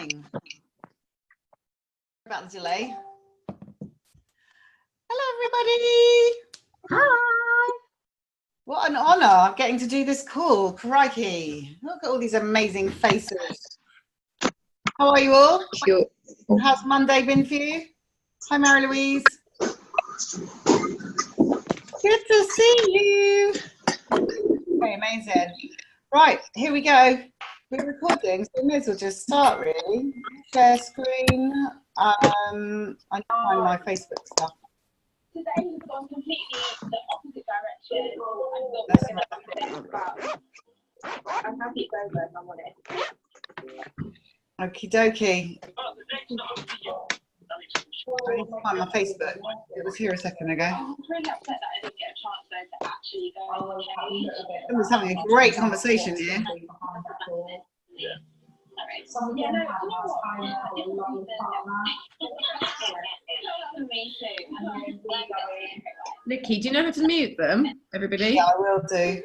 morning. About the delay. Hello, everybody. Hi. What an honour getting to do this call. Crikey. Look at all these amazing faces. How are you all? Cute. How's Monday been for you? Hi, Mary Louise. Good to see you. Okay, amazing. Right, here we go. We're recording, so we may as well just start, really. Share screen. I need to find my Facebook stuff. Today we've gone completely the opposite direction. I'm happy it's over if I'm honest. Okie dokie. I need to find my Facebook. It was here a second ago. I'm really upset that I didn't get a chance though to actually go on the page. I was having a great conversation here. Yeah. Yeah, no, you know what? I didn't even Nikki, do you know how to mute them, everybody? Yeah, I will do.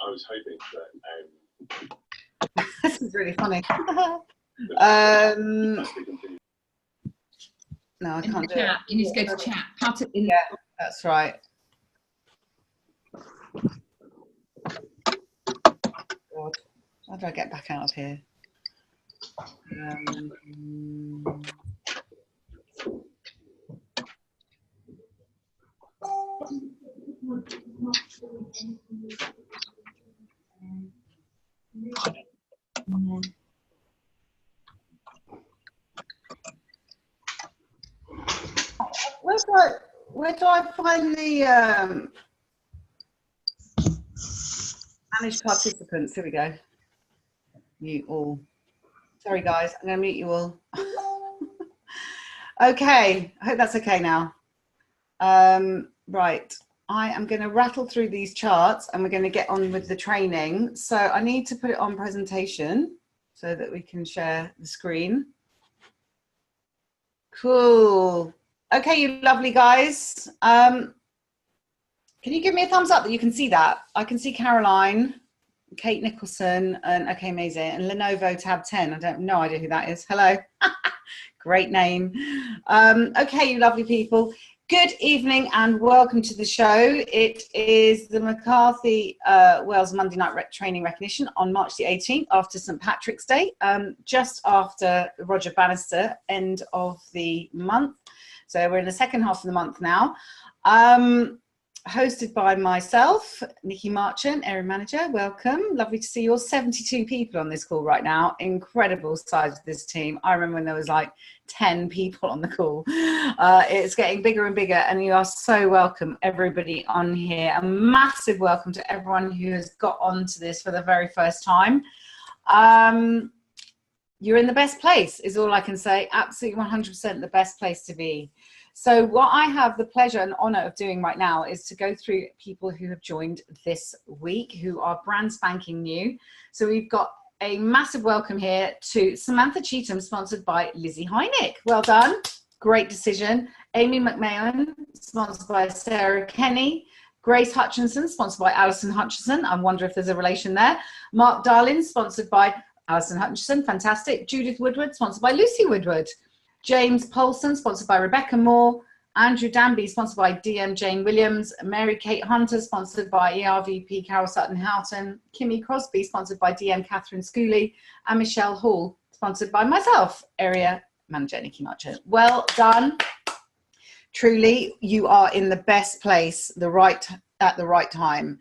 I was hoping that This is really funny. No, I can't do it. You need to go to chat. Yeah, that's right. God, how do I get back out of here? Where do I find the manage participants? Here we go. Mute all. Sorry guys, I'm going to mute you all. Okay, I hope that's okay now. Right, I am going to rattle through these charts and we're going to get on with the training. So I need to put it on presentation so that we can share the screen. Cool. Okay, you lovely guys. Can you give me a thumbs up that you can see that? I can see Caroline, Kate Nicholson, and okay, amazing. And Lenovo tab 10. I don't no idea who that is. Hello. Great name. Okay, you lovely people. Good evening and welcome to the show. It is the McCarthy Wells Monday Night Training Recognition on March the 18th after St. Patrick's Day, just after Roger Bannister end of the month. So we're in the second half of the month now. Hosted by myself, Nikki Marchant, Area Manager. Welcome. Lovely to see you all. 72 people on this call right now. Incredible size of this team. I remember when there was like 10 people on the call. It's getting bigger and bigger, and you are so welcome, everybody on here. A massive welcome to everyone who has got onto this for the very first time. You're in the best place, is all I can say. Absolutely 100% the best place to be. So what I have the pleasure and honor of doing right now is to go through people who have joined this week, who are brand spanking new. So we've got a massive welcome here to Samantha Cheetham, sponsored by Lizzie Heineck. Well done. Great decision. Amy McMahon, sponsored by Sarah Kenny. Grace Hutchinson, sponsored by Alison Hutchinson. I wonder if there's a relation there. Mark Darlin, sponsored by Alison Hutchinson. Fantastic. Judith Woodward, sponsored by Lucy Woodward. James Polson, sponsored by Rebecca Moore. Andrew Danby, sponsored by DM Jane Williams. Mary Kate Hunter, sponsored by ERVP Carol Sutton Houghton. Kimmy Crosby, sponsored by DM Catherine Schooley. And Michelle Hall, sponsored by myself, Area Manager Nikki Marchant. Well done. Truly, you are in the best place, at the right time.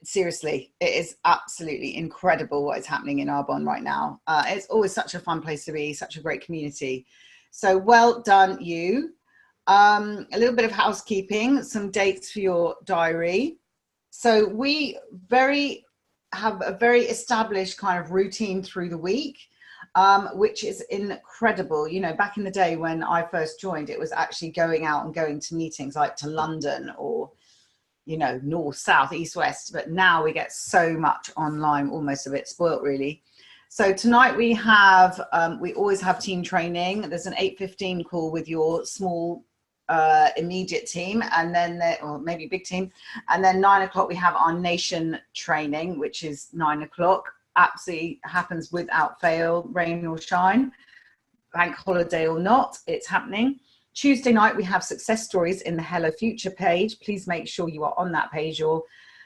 Seriously, it is absolutely incredible what is happening in Arbonne right now. It's always such a fun place to be, such a great community. So well done, you. A little bit of housekeeping, some dates for your diary. So we have a very established kind of routine through the week, which is incredible. You know, back in the day when I first joined, it was actually going out and going to meetings like to London or you know, north, south, east, west, but now we get so much online, almost a bit spoilt really. So tonight we have, we always have team training. There's an 8:15 call with your small immediate team, and then or maybe big team, and then 9 o'clock we have our nation training, which is 9 o'clock. Absolutely happens without fail, rain or shine, bank holiday or not, it's happening. Tuesday night we have success stories in the Hello Future page. Please make sure you are on that page. Your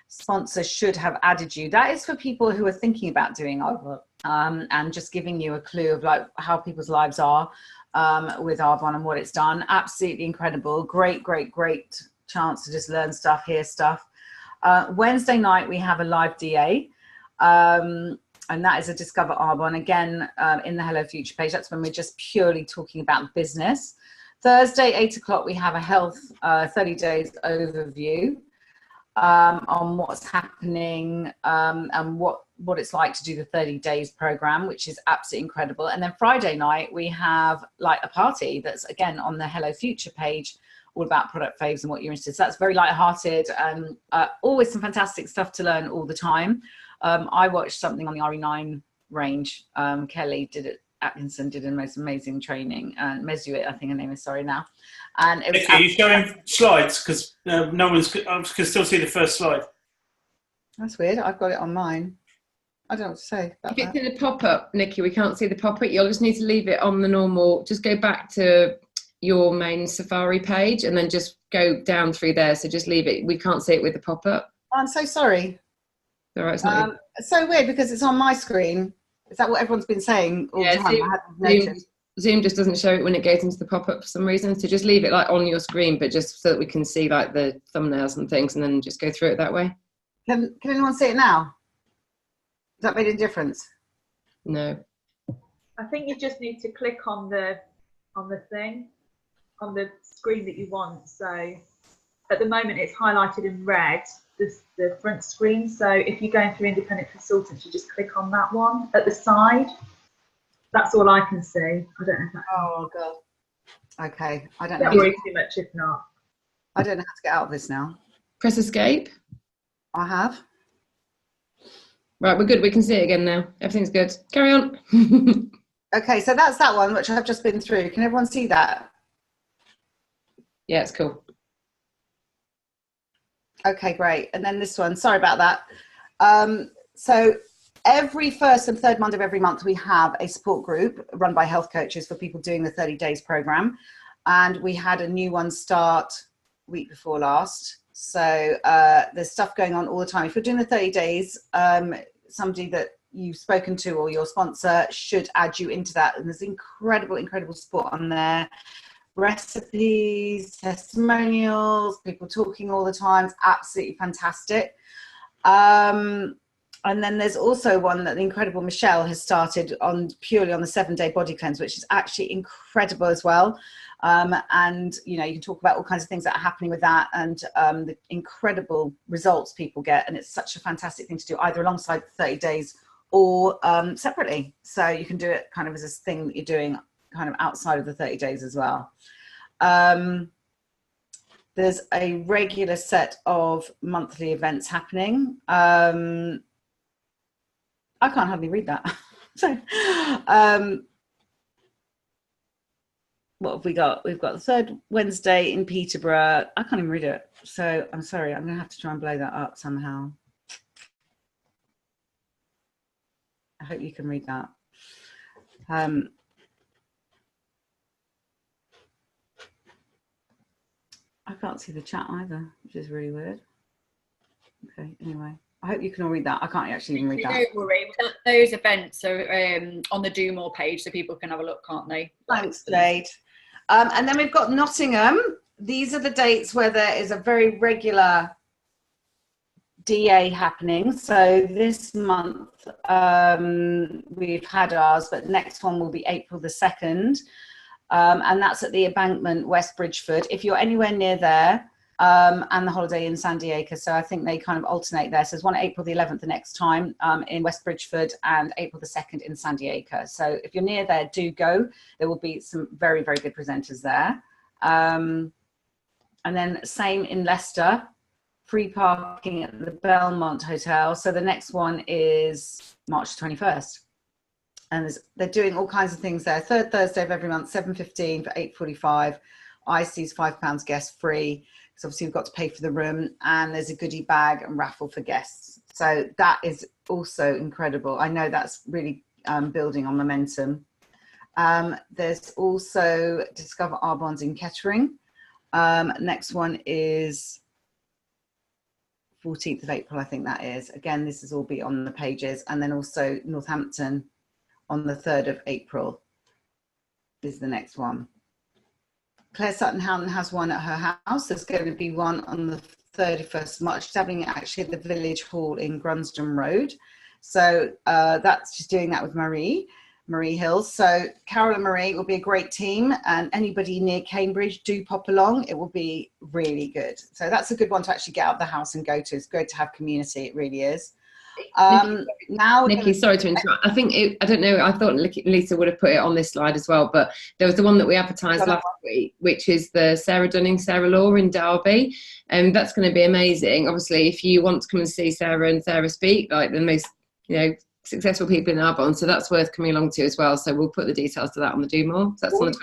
sponsor should have added you. That is for people who are thinking about doing Arbonne, and just giving you a clue of like how people's lives are with Arbonne and what it's done. Absolutely incredible. Great chance to just learn stuff, hear stuff. Wednesday night we have a live DA, and that is a Discover Arbonne, again, in the Hello Future page. That's when we're just purely talking about business. Thursday, 8 o'clock, we have a health 30 days overview on what's happening and what it's like to do the 30 days program, which is absolutely incredible. And then Friday night, we have like a party that's, again, on the Hello Future page, all about product faves and what you're interested. So that's very lighthearted and always some fantastic stuff to learn all the time. I watched something on the RE9 range. Kelly did it. Atkinson did a most amazing training, and Mesuit, I think her name is, sorry now. And it was Are you showing slides? Because no one's, I can still see the first slide. That's weird. I've got it on mine. I don't know what to say about If it's that. in the pop-up, Nikki, we can't see the pop-up. You'll just need to leave it on the normal. Just go back to your main Safari page and then just go down through there. So just leave it. We can't see it with the pop-up. I'm so sorry. All right, it's not It's so weird because it's on my screen. Is that what everyone's been saying all the time? I hadn't noticed. Zoom just doesn't show it when it goes into the pop-up for some reason. So just leave it like on your screen, but just so that we can see like the thumbnails and things, and then just go through it that way. Can anyone see it now? Does that make a difference? No. I think you just need to click on the thing, on the screen that you want. So at the moment it's highlighted in red, the front screen. So if you're going through independent consultants, you just click on that one at the side. That's all I can see. I don't know if that. Oh god. Okay. I don't know. Don't worry too much if not. I don't know how to get out of this now. Press escape. I have. Right, we're good. We can see it again now. Everything's good. Carry on. Okay, so that's that one, which I've just been through. Can everyone see that? Yeah, it's cool. Okay, great. And then this one, sorry about that. So every first and third Monday of every month, we have a support group run by health coaches for people doing the 30 days program. And we had a new one start week before last. So there's stuff going on all the time. If you're doing the 30 days, somebody that you've spoken to or your sponsor should add you into that. And there's incredible support on there. Recipes, testimonials, people talking all the time. It's absolutely fantastic. And then there's also one that the incredible Michelle has started on purely on the 7-day body cleanse, which is actually incredible as well. And you know, you can talk about all kinds of things that are happening with that and the incredible results people get. And it's such a fantastic thing to do either alongside 30 days or separately. So you can do it kind of as a thing that you're doing kind of outside of the 30 days as well. There's a regular set of monthly events happening. I can't hardly read that. So, what have we got? We've got the third Wednesday in Peterborough. I can't even read it. So I'm sorry, I'm gonna have to try and blow that up somehow. I hope you can read that. I can't see the chat either, which is really weird. Okay, anyway. I hope you can all read that. I can't actually even read that. Don't worry, those events are on the Do More page, so people can have a look, can't they? Thanks, Jade. And then we've got Nottingham. These are the dates where there is a very regular DA happening. So this month we've had ours, but the next one will be April the 2nd. And that's at the Embankment, West Bridgeford. If you're anywhere near there, and the Holiday Inn San Diego. So I think they kind of alternate there. So there's one April the 11th the next time in West Bridgeford and April the 2nd in San Diego. So if you're near there, do go. There will be some very good presenters there. And then same in Leicester, free parking at the Belmont Hotel. So the next one is March 21st. And they're doing all kinds of things there. Third Thursday of every month, 7:15 for 8:45. IC's £5 guest free, because obviously we've got to pay for the room, and there's a goodie bag and raffle for guests. So that is also incredible. I know that's really building on momentum. There's also Discover Arbonne's in Kettering. Next one is 14th of April, I think that is. Again, this is all be on the pages. And then also Northampton on the 3rd of April is the next one. Claire Sutton Houghton has one at her house. There's going to be one on the 31st of March. She's having it actually at the Village Hall in Grunston Road. So she's doing that with Marie Hills. So Carol and Marie will be a great team, and anybody near Cambridge, do pop along. It will be really good. So that's a good one to actually get out of the house and go to. It's great to have community. It really is. Now, Nikki, sorry to interrupt. I think I don't know. I thought Lisa would have put it on this slide as well, but there was the one that we advertised last week, which is the Sarah Dunning, Sarah Law in Derby, and that's going to be amazing. Obviously, if you want to come and see Sarah and Sarah speak, like the most, successful people in Arbonne, so that's worth coming along to as well. So we'll put the details to that on the Do More. So that's we've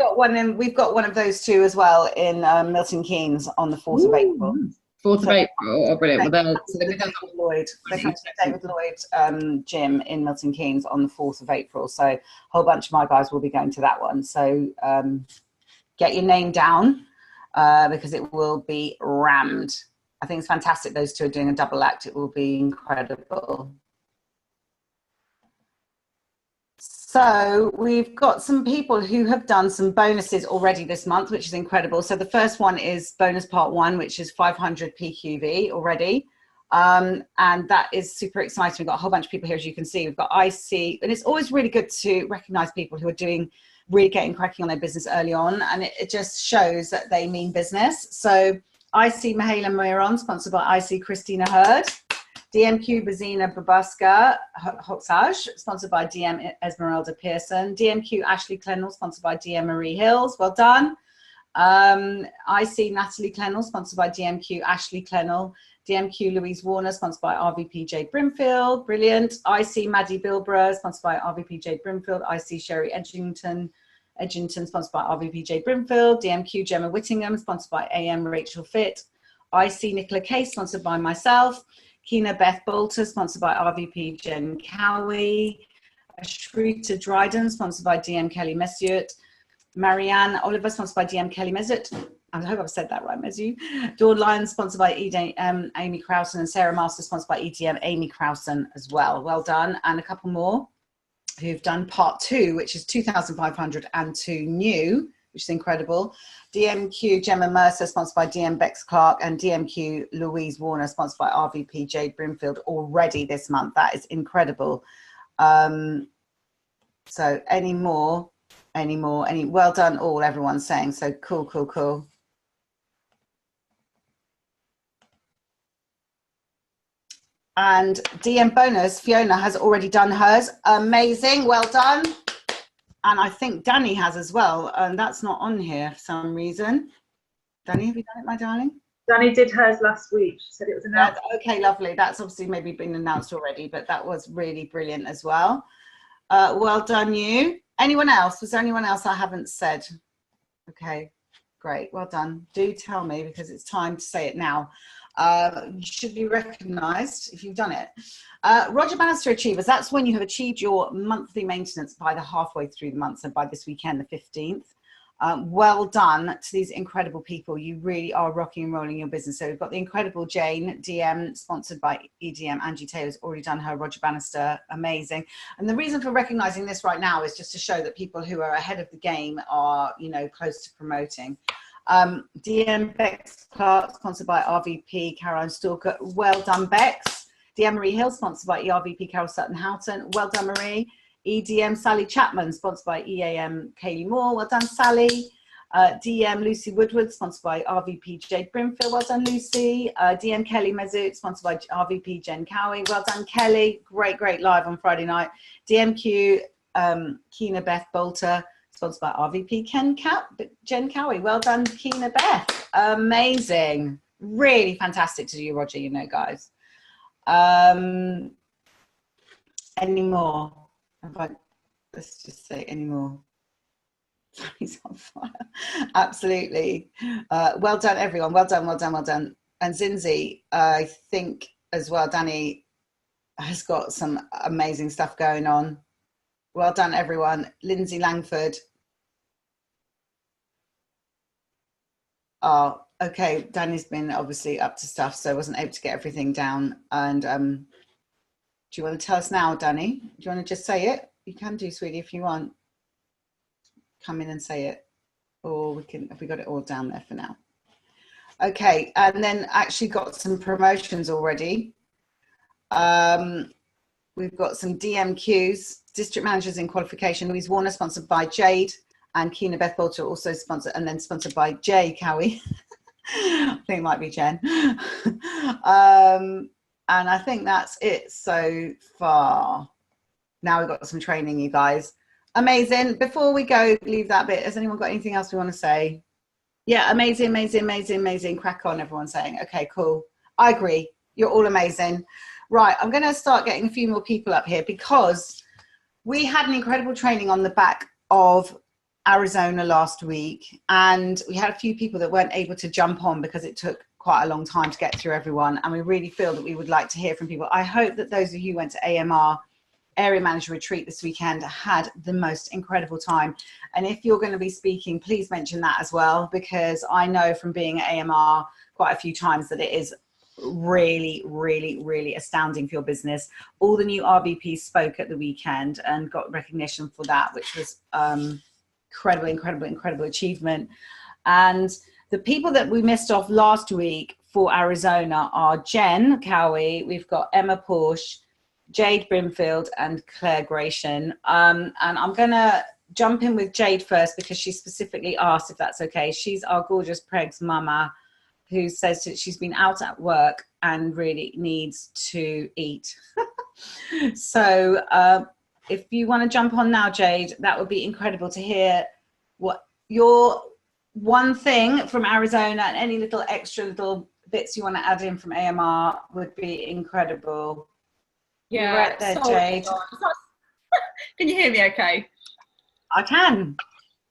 got one of those too as well in Milton Keynes on the 4th of April. 4th of April. Oh, brilliant. Well, they come to David Lloyd gym in Milton Keynes on the 4th of April. So a whole bunch of my guys will be going to that one. So get your name down because it will be rammed. I think it's fantastic. Those two are doing a double act. It will be incredible. So we've got some people who have done some bonuses already this month, which is incredible. So the first one is bonus part 1, which is 500 PQV already. And that is super exciting. We've got a whole bunch of people here, as you can see. We've got IC, and it's always really good to recognize people who are really getting cracking on their business early on. And it just shows that they mean business. So IC Mihaela Miron, sponsored by IC Christina Hurd. DMQ Bazina Babuska Hoxaj, sponsored by DM Esmeralda Pearson. DMQ Ashley Clennell, sponsored by DM Marie Hills. Well done. IC Natalie Clennell, sponsored by DMQ Ashley Clennell. DMQ Louise Warner, sponsored by RVPJ Brimfield. Brilliant. IC Maddie Bilborough, sponsored by RVPJ Brimfield. IC Sherry Edgington, sponsored by RVPJ Brimfield. DMQ Gemma Whittingham, sponsored by AM Rachel Fitt. IC Nicola Case, sponsored by myself. Kina Beth Bolter, sponsored by RVP Jen Cowie. Shrita Dryden, sponsored by DM Kelly Mesut. Marianne Oliver, sponsored by DM Kelly Mesut. I hope I've said that right, Mesut. Dawn Lyons, sponsored by Amy Crowson. And Sarah Master, sponsored by EDM Amy Crowson as well. Well done. And a couple more who've done part 2, which is 2,500 and 2 new, which is incredible. DMQ Gemma Mercer, sponsored by DM Bex Clark, and DMQ Louise Warner, sponsored by RVP Jade Brimfield, already this month. That is incredible. So any more, well done all, everyone's saying. So cool. And DM bonus, Fiona has already done hers. Amazing, well done. And I think Danny has as well, and that's not on here for some reason. Danny, have you done it, my darling? Danny did hers last week. She said it was announced. Okay, lovely. That's obviously maybe been announced already, but that was really brilliant as well. Well done, you. Anyone else? Was there anyone else I haven't said? Okay, great. Well done. Do tell me, because it's time to say it now. You should be recognised if you've done it. Roger Bannister Achievers, that's when you have achieved your monthly maintenance by the halfway through the month, so by this weekend, the 15th. Well done to these incredible people. You really are rocking and rolling your business. So we've got the incredible Jane, DM, sponsored by EDM. Angie Taylor's already done her Roger Bannister. Amazing. And the reason for recognising this right now is just to show that people who are ahead of the game are, close to promoting. DM Bex Clark, sponsored by RVP Caroline Stalker. Well done, Bex. DM Marie Hill, sponsored by ERVP Carol Sutton Houghton. Well done, Marie. EDM Sally Chapman, sponsored by EAM Kaylee Moore. Well done, Sally. DM Lucy Woodward, sponsored by RVP Jade Brimfield. Well done, Lucy. DM Kelly Mesut, sponsored by RVP Jen Cowie. Well done, Kelly. Great live on Friday night. DMQ Kina Beth Bolter, sponsored by RVP Jen Cowie. Well done, Kina Beth. Amazing. Really fantastic to do, Roger, guys. Any more? Let's just say any more. He's on fire. Absolutely. Well done, everyone. Well done, well done, well done. And Zinzi, I think as well, Danny has got some amazing stuff going on. Well done, everyone. Lindsay Langford. Oh, okay. Danny's been obviously up to stuff, so I wasn't able to get everything down. And do you want to tell us now, Danny? Do you want to just say it? You can do, sweetie, if you want. Come in and say it. Or we can, if we got it all down there for now. Okay, and then actually got some promotions already. We've got some DMQs, District Managers in Qualification. Louise Warner, sponsored by Jade, and Kina Beth Bolter, also sponsored, and then sponsored by Jay Cowie. I think it might be Jen. And I think that's it so far. Now we've got some training, you guys. Amazing. Before we go, leave that bit. Has anyone got anything else we want to say? Yeah, amazing, amazing, amazing, amazing. Crack on, everyone's saying. Okay, cool. I agree. You're all amazing. Right, I'm going to start getting a few more people up here because we had an incredible training on the back of Arizona last week, and we had a few people that weren't able to jump on because it took quite a long time to get through everyone, and we really feel that we would like to hear from people. I hope that those of you who went to AMR Area Manager Retreat this weekend had the most incredible time, and if you're going to be speaking, please mention that as well, because I know from being at AMR quite a few times that it is really, really, really astounding for your business. All the new RVPs spoke at the weekend and got recognition for that, which was incredible achievement. And the people that we missed off last week for Arizona are Jen Cowie, we've got Emma Porsche, Jade Brimfield, and Claire Gratian. And I'm gonna jump in with Jade first because she specifically asked if that's okay. She's our gorgeous Preg's mama, who says that she's been out at work and really needs to eat. So if you want to jump on now, Jade, that would be incredible to hear what your one thing from Arizona and any little extra little bits you want to add in from AMR would be incredible. Yeah, you're right there, Jade. Can you hear me okay? I can.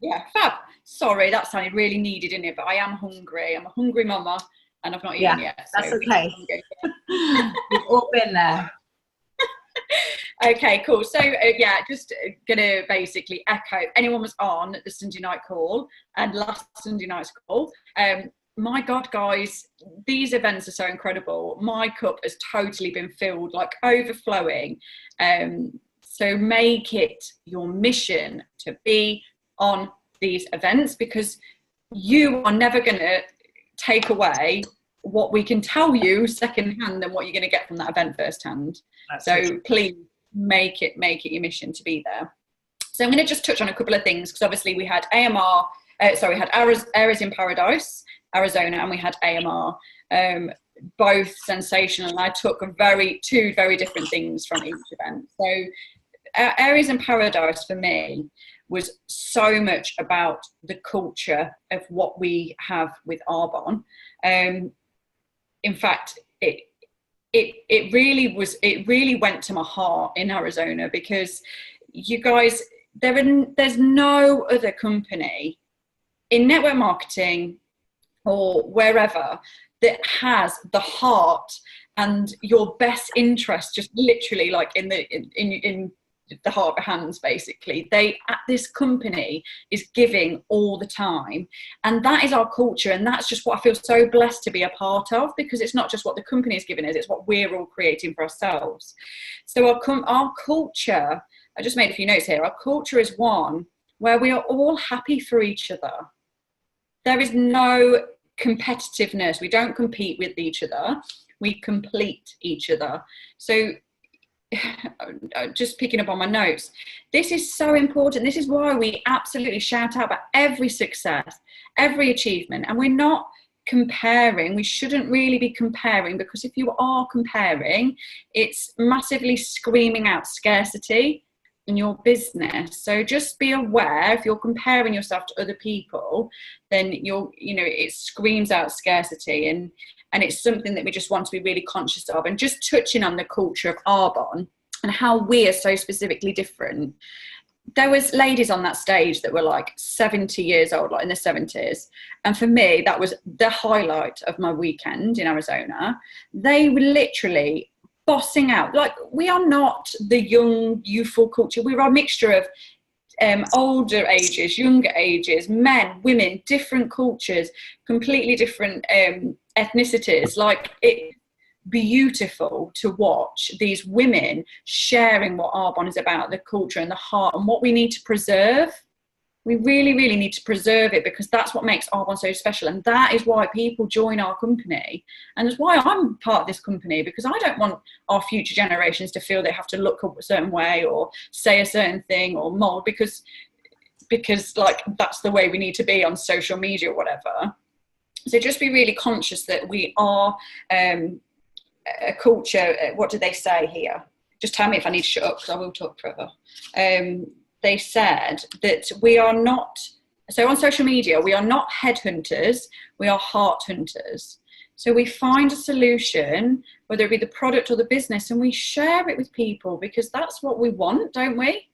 Yeah, fab. Sorry, that sounded really needed, didn't it? But I am hungry. I'm a hungry mama and I've not eaten yet. So that's okay. We've all been there. Okay, cool. So yeah, just gonna basically echo. Anyone was on the Sunday night call and last Sunday night's call. My God, guys, these events are so incredible. My cup has totally been filled, like overflowing. So make it your mission to be on these events, because you are never going to take away what we can tell you secondhand and what you're going to get from that event firsthand. So please make it your mission to be there. So I'm going to just touch on a couple of things, because obviously we had we had Aries in Paradise, Arizona, and we had AMR, both sensational. And I took two very different things from each event. So Aries in Paradise for me was so much about the culture of what we have with Arbonne. In fact, it really went to my heart in Arizona, because you guys, there's no other company in network marketing or wherever that has the heart and your best interest just literally like in the heart of the hands. Basically, this company is giving all the time, and that is our culture, and that's just what I feel so blessed to be a part of, because it's not just what the company is giving us, it's what we're all creating for ourselves. So our culture, I just made a few notes here, our culture is one where we are all happy for each other. There is no competitiveness. We don't compete with each other, we complete each other. So just picking up on my notes, this is so important. This is why we absolutely shout out about every success, every achievement, and we're not comparing. We shouldn't really be comparing, because if you are comparing, it's massively screaming out scarcity in your business. So just be aware, if you're comparing yourself to other people, then it screams out scarcity, and it's something that we just want to be really conscious of. And just touching on the culture of Arbonne and how we are so specifically different. there was ladies on that stage that were like 70 years old, like in their 70s. And for me, that was the highlight of my weekend in Arizona. They were literally bossing out. Like, we are not the young, youthful culture. We're a mixture of older ages, younger ages, men, women, different cultures, completely different ethnicities. Like, it beautiful to watch these women sharing what Arbonne is about, the culture and the heart and what we need to preserve. We really, really need to preserve it, because that's what makes Arbonne so special. And that is why people join our company. And that's why I'm part of this company, because I don't want our future generations to feel they have to look a certain way or say a certain thing or mold, because like, that's the way we need to be on social media or whatever. So just be really conscious that we are a culture. What do they say here? Just tell me if I need to shut up, because I will talk forever. They said that we are not, so on social media, we are not headhunters, we are heart hunters. So we find a solution, whether it be the product or the business, and we share it with people, because that's what we want, don't we?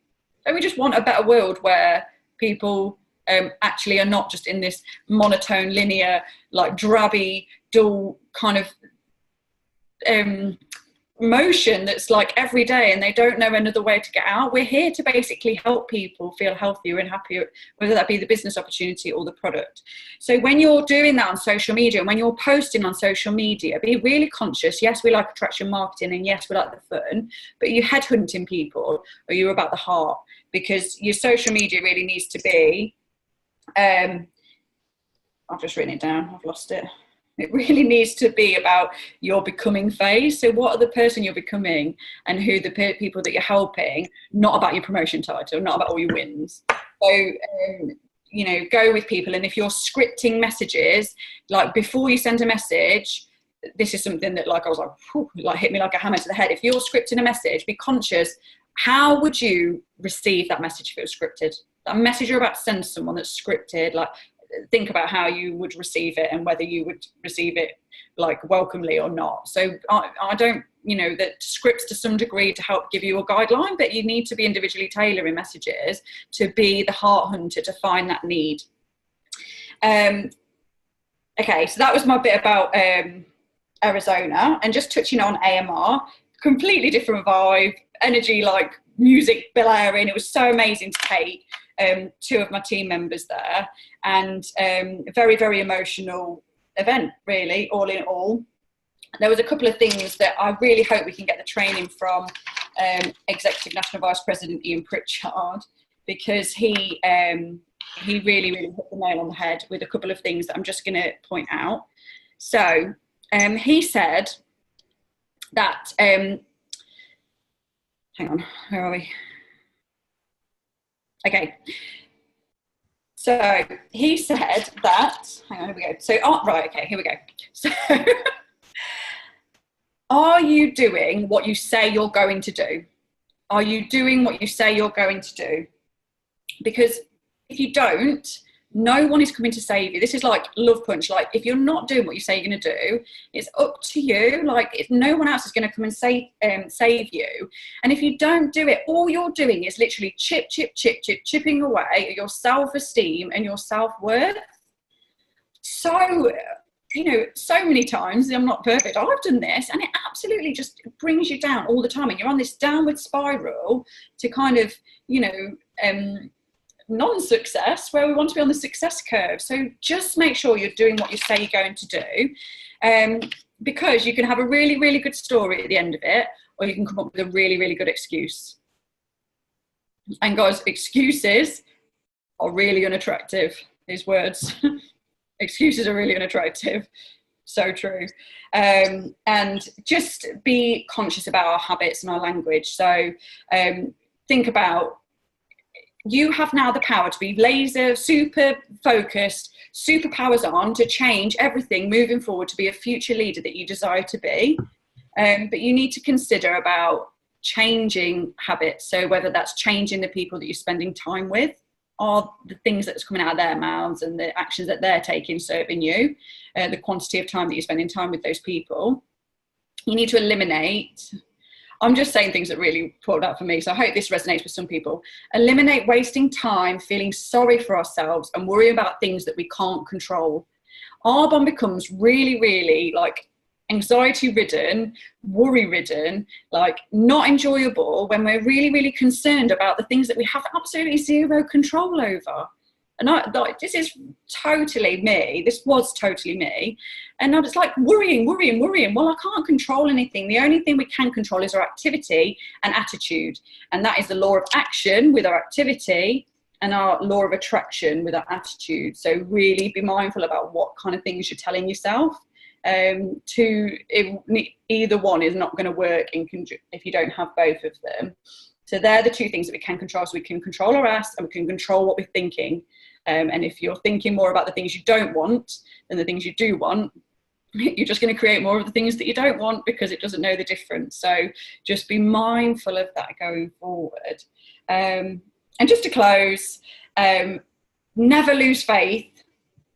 Don't we just want a better world where people actually are not just in this monotone, linear, like drabby, dull kind of motion that's like every day, and they don't know another way to get out? We're here to basically help people feel healthier and happier, whether that be the business opportunity or the product. So when you're doing that on social media, and when you're posting on social media, be really conscious. Yes, we like attraction marketing, and yes, we like the fun, but you're headhunting people, or you're about the heart, because your social media really needs to be I've just written it down, I've lost it. It really needs to be about your becoming phase. So what are the person you're becoming, and who the people that you're helping, not about your promotion title, not about all your wins. So, you know, go with people. And if you're scripting messages, like before you send a message, this is something that like I was like, whew, like hit me like a hammer to the head. If you're scripting a message, be conscious, how would you receive that message if it was scripted? That message you're about to send to someone that's scripted, like, think about how you would receive it, and whether you would receive it like welcomely or not. So I don't, you know, that scripts to some degree to help give you a guideline, but you need to be individually tailoring messages to be the heart hunter, to find that need. Okay, so that was my bit about Arizona, and just touching on AMR, completely different vibe, energy, like music blaring. It was so amazing to take two of my team members there, and a very, very emotional event, really, all in all. There was a couple of things that I really hope we can get the training from Executive National Vice President Ian Pritchard, because he really, really hit the nail on the head with a couple of things that I'm just going to point out. So he said that, hang on, where are we? Okay, so he said that, hang on, here we go. So, right, okay, here we go. So, are you doing what you say you're going to do? Are you doing what you say you're going to do? Because if you don't, no one is coming to save you. This is like Love Punch. Like, if you're not doing what you say you're going to do, it's up to you. Like, if no one else is going to come and save you. And if you don't do it, all you're doing is literally chipping away at your self-esteem and your self-worth. So, you know, so many times, I'm not perfect, I've done this, and it absolutely just brings you down all the time. And you're on this downward spiral to kind of, you know, non-success, where we want to be on the success curve. So just make sure you're doing what you say you're going to do, because you can have a really, really good story at the end of it, or you can come up with a really, really good excuse. And guys, excuses are really unattractive. These words, excuses are really unattractive. So true. And just be conscious about our habits and our language. So think about, you have now the power to be laser, super focused, super powers on to change everything moving forward, to be a future leader that you desire to be. But you need to consider about changing habits. So whether that's changing the people that you're spending time with, or the things that's coming out of their mouths and the actions that they're taking serving you, the quantity of time that you're spending time with those people. You need to eliminate. I'm just saying things that really pulled out for me. So I hope this resonates with some people. Eliminate wasting time, feeling sorry for ourselves and worry about things that we can't control. Arbonne becomes really, really like anxiety ridden, worry ridden, like not enjoyable when we're really, really concerned about the things that we have absolutely zero control over. And this is totally me. This was totally me. And I was like worrying. Well, I can't control anything. The only thing we can control is our activity and attitude. And that is the law of action with our activity and our law of attraction with our attitude. So really be mindful about what kind of things you're telling yourself. Either one is not going to work if you don't have both of them. So they're the two things that we can control. So we can control our ass and we can control what we're thinking. And if you're thinking more about the things you don't want than the things you do want, you're just going to create more of the things that you don't want because it doesn't know the difference. So just be mindful of that going forward. And just to close, never lose faith.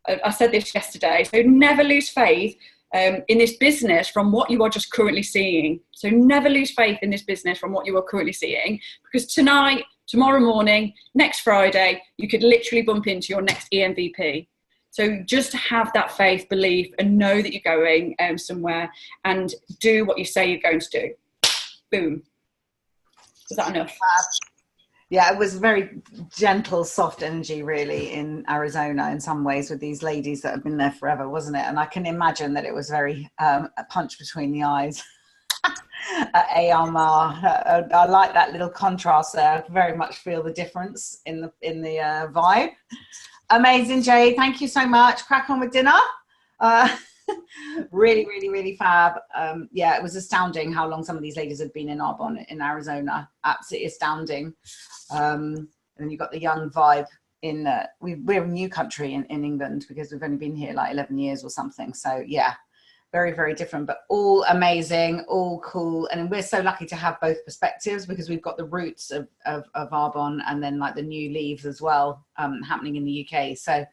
I said this yesterday. So never lose faith in this business from what you are just currently seeing. So never lose faith in this business from what you are currently seeing, because tonight, tomorrow morning, next Friday, you could literally bump into your next EMVP. So just have that faith, belief, and know that you're going somewhere and do what you say you're going to do. Boom. Is that enough? Yeah, it was very gentle, soft energy really in Arizona in some ways with these ladies that have been there forever, wasn't it? And I can imagine that it was very a punch between the eyes. AMR. I like that little contrast there. I very much feel the difference in the vibe. Amazing, Jay. Thank you so much. Crack on with dinner. Really, really, really fab. Yeah, it was astounding how long some of these ladies had been in Arbonne in Arizona. Absolutely astounding. And then you've got the young vibe in, we're a new country in England because we've only been here like 11 years or something. So yeah, very, very different, but all amazing, all cool. And we're so lucky to have both perspectives because we've got the roots of Arbonne and then like the new leaves as well happening in the UK. So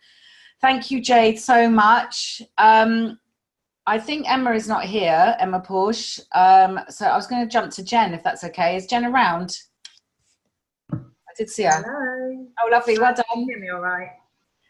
thank you, Jade, so much. I think Emma is not here, Emma Porsche. So I was going to jump to Jen, if that's okay. Is Jen around? I did see her. Hello. Oh, lovely. Well done. Can you hear me all right?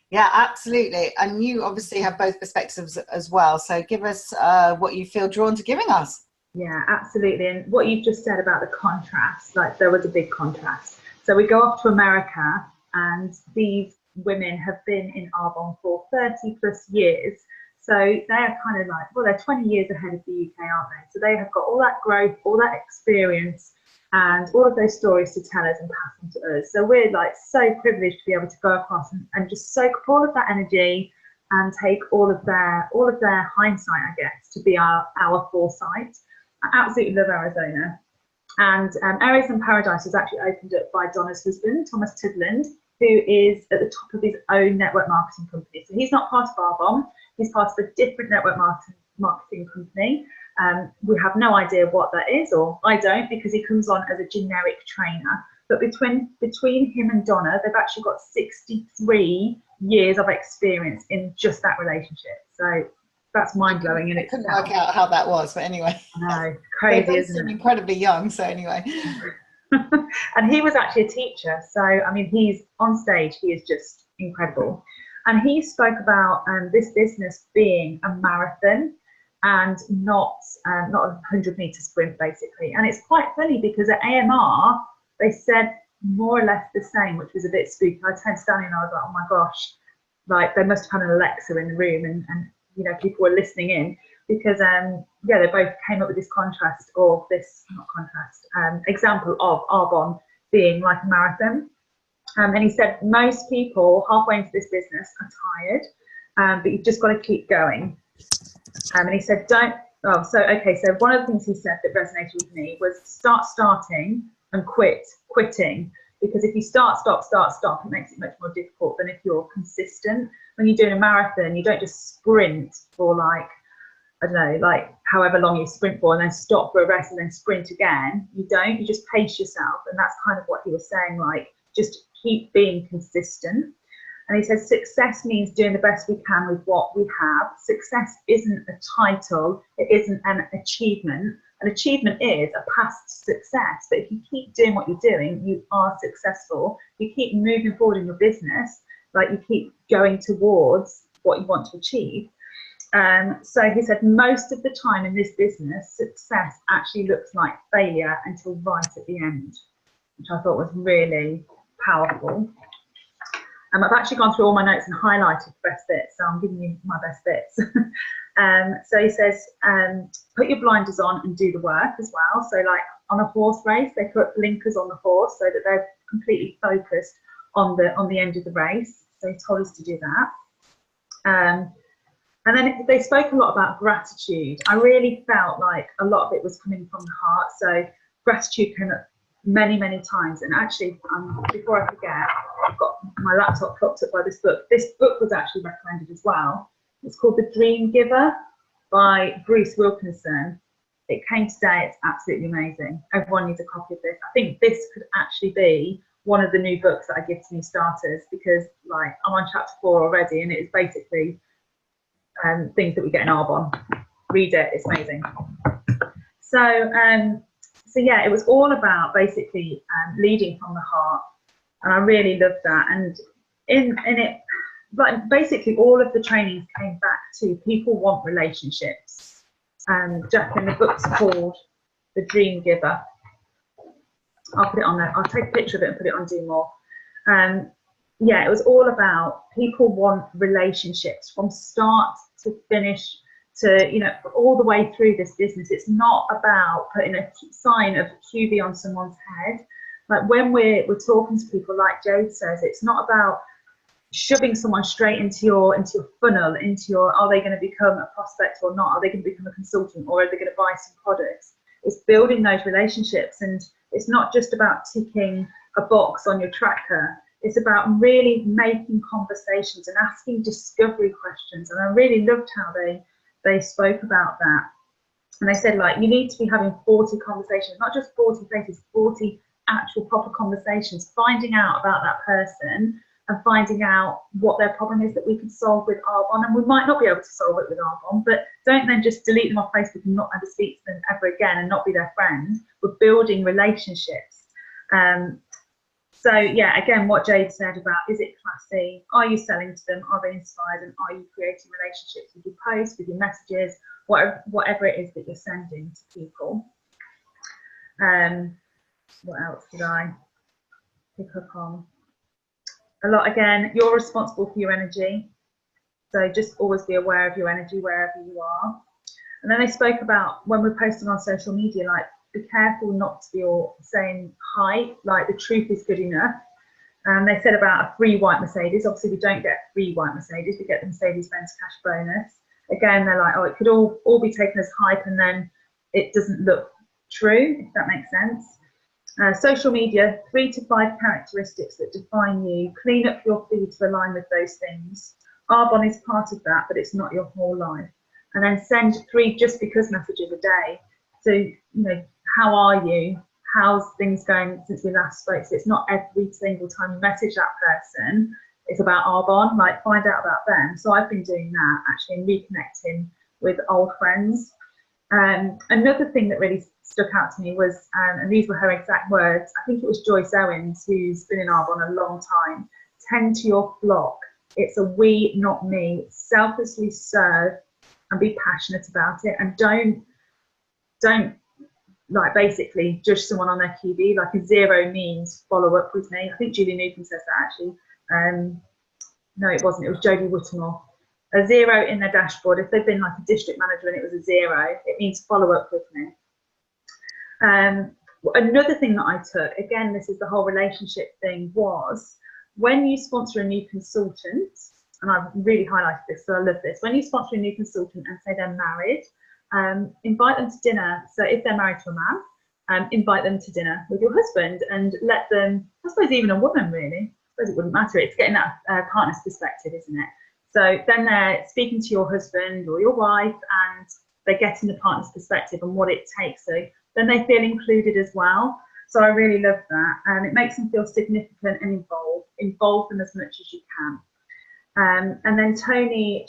Yeah, absolutely. And you obviously have both perspectives as well. So give us what you feel drawn to giving us. Yeah, absolutely. And what you've just said about the contrast, like there was a big contrast. So we go off to America and these women have been in Arbonne for 30 plus years. So they're kind of like, well, they're 20 years ahead of the UK, aren't they? So they have got all that growth, all that experience, and all of those stories to tell us and pass on to us. So we're like so privileged to be able to go across and just soak up all of that energy and take all of their hindsight, I guess, to be our foresight. I absolutely love Arizona. And Arizona Paradise was actually opened up by Donna's husband, Thomas Tidland, who is at the top of his own network marketing company. So he's not part of Arbonne, he's part of a different network marketing company. We have no idea what that is, or I don't, because he comes on as a generic trainer. But between him and Donna, they've actually got 63 years of experience in just that relationship. So that's mind-blowing in itself. I couldn't work out how that was, but anyway. No, crazy, isn't it? Incredibly young, so anyway. And he was actually a teacher. So, I mean, he's on stage, he is just incredible. And he spoke about this business being a marathon and not a 100-meter sprint, basically. And it's quite funny because at AMR, they said more or less the same, which was a bit spooky. I turned to Stanley and I was like, oh my gosh, like they must have had an Alexa in the room and you know, people were listening in because, yeah, they both came up with this example of Arbonne being like a marathon. And he said most people halfway into this business are tired, but you've just got to keep going. And he said, so one of the things he said that resonated with me was starting and quitting. Because if you stop, it makes it much more difficult than if you're consistent. When you're doing a marathon, you don't just sprint for like, I don't know, like however long you sprint for and then stop for a rest and then sprint again. You don't, you just pace yourself. And that's kind of what he was saying, like, just keep being consistent. And he says success means doing the best we can with what we have. Success isn't a title, it isn't an achievement. An achievement is a past success, but if you keep doing what you're doing, you are successful. You keep moving forward in your business, like you keep going towards what you want to achieve. So he said most of the time in this business, success actually looks like failure until right at the end, which I thought was really powerful. I've actually gone through all my notes and highlighted the best bits, so I'm giving you my best bits. So he says, put your blinders on and do the work as well. So like on a horse race, they put blinkers on the horse so that they're completely focused on the end of the race. So he told us to do that. And then they spoke a lot about gratitude. I really felt like a lot of it was coming from the heart. So gratitude came up many, many times. And actually, before I forget, I've got my laptop propped up by this book. This book was actually recommended as well. It's called The Dream Giver by Bruce Wilkinson. It came today. It's absolutely amazing. Everyone needs a copy of this. I think this could actually be one of the new books that I give to new starters, because like I'm on chapter 4 already, and it is basically things that we get in Arbonne. Read it, it's amazing. So yeah, it was all about basically leading from the heart, and I really loved that. And in it, but basically all of the trainings came back to people want relationships. Jack, in the book's called The Dream Giver. I'll put it on there. I'll take a picture of it and put it on Do More. Yeah, it was all about people want relationships from start to finish, to, you know, all the way through this business. It's not about putting a sign of QV on someone's head. Like when we're talking to people, like Jade says, it's not about shoving someone straight into your funnel, into your, are they going to become a prospect or not? Are they going to become a consultant, or are they going to buy some products? It's building those relationships, and it's not just about ticking a box on your tracker. It's about really making conversations and asking discovery questions. And I really loved how they spoke about that. And they said, like, you need to be having 40 conversations, not just 40 faces, 40 actual proper conversations, finding out about that person and finding out what their problem is that we can solve with Arbonne. And we might not be able to solve it with Arbonne, but don't then just delete them off Facebook and not ever speak to them ever again and not be their friend. We're building relationships. So yeah, again, what Jade said about, is it classy? Are you selling to them? Are they inspired? And are you creating relationships with your posts, with your messages, whatever it is that you're sending to people? What else did I pick up on? A lot, again, you're responsible for your energy. So just always be aware of your energy wherever you are. And then they spoke about when we're posting on social media, like, be careful not to be all saying hype, like the truth is good enough. And they said about a free white Mercedes. Obviously, we don't get a free white Mercedes, we get the Mercedes-Benz cash bonus. Again, they're like, oh, it could all be taken as hype, and then it doesn't look true, if that makes sense. Social media, 3 to 5 characteristics that define you. Clean up your feed to align with those things. Arbonne is part of that, but it's not your whole life. And then send 3 just because messages a day. So, you know, how are you? How's things going since we last spoke? So it's not every single time you message that person, it's about Arbonne, like find out about them. So I've been doing that actually, and reconnecting with old friends. Another thing that really stuck out to me was, and these were her exact words, I think it was Joyce Owens, who's been in Arbonne a long time: tend to your flock. It's a we, not me. Selflessly serve and be passionate about it, and don't like basically judge someone on their QB. Like a 0 means follow up with me. I think Julie Newcomb says that actually. No, it wasn't. It was Jodie Whittemore. A 0 in their dashboard. If they've been like a district manager and it was a 0, it means follow up with me. Another thing that I took, again, this is the whole relationship thing, was when you sponsor a new consultant, and I've really highlighted this, so I love this. When you sponsor a new consultant and say they're married, invite them to dinner. So if they're married to a man, invite them to dinner with your husband and let them, I suppose even a woman really, I suppose it wouldn't matter, it's getting that partner's perspective, isn't it? So then they're speaking to your husband or your wife, and they're getting the partner's perspective and what it takes. So then they feel included as well. So I really love that. And it makes them feel significant and involve them as much as you can. And then Tony,